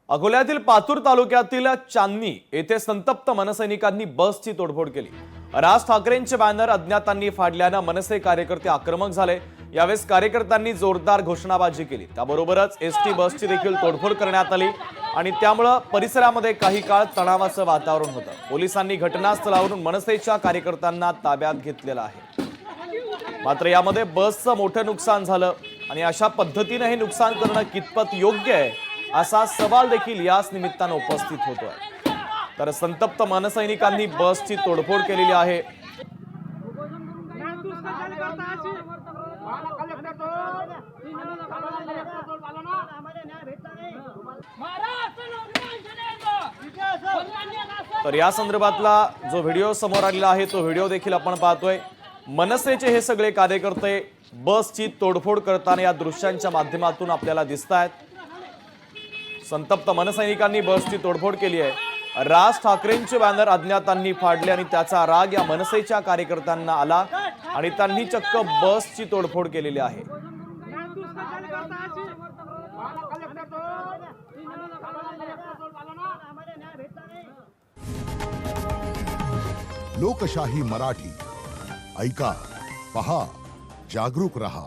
अकोल्यातील पातूर तालुक्यातील चांदणी येथे संतप्त मनसैनिकांनी बसची तोडफोड केली। राज ठाकरेंचे बॅनर अज्ञातांनी फाडल्याने मनसे कार्यकर्ते आक्रमक झाले। यावेळेस कार्यकर्त्यांनी जोरदार घोषणाबाजी केली। त्याबरोबरच एसटी बसची देखील तोडफोड करण्यात आली आणि त्यामुळे परिसरामध्ये काही काळ तणावाचं वातावरण होतं। पोलिसांनी घटनास्थळावरून मनसेच्या कार्यकर्त्यांना ताब्यात घेतलेलं आहे। मात्र यामध्ये बसचं मोठं नुकसान झालं आणि अशा पद्धतीने हे नुकसान करणं कितपत योग्य आहे असा सवाल देखील याच निमित्ताने उपस्थित होतोय। तर संतप्त मनसैनिकांनी बसची तोडफोड केलेली आहे। तर या संदर्भातला जो व्हिडिओ समोर आलेला आहे तो व्हिडिओ देखील आपण पाहतोय। मनसेचे हे सगळे कार्यकर्ते बसची तोडफोड करताना या दृश्यांच्या माध्यमातून आपल्याला दिसतायत। संतप्त मनसैनिकांनी बसची तोडफोड केली आहे। राज ठाकरेंचे बॅनर अज्ञातांनी फाडले आणि त्याचा राग या मनसेच्या कार्यकर्त्यांना आला आणि त्यांनी चक्क बसची तोडफोड केलेली आहे। लोकशाही मराठी ऐका, पहा, जागरूक रहा।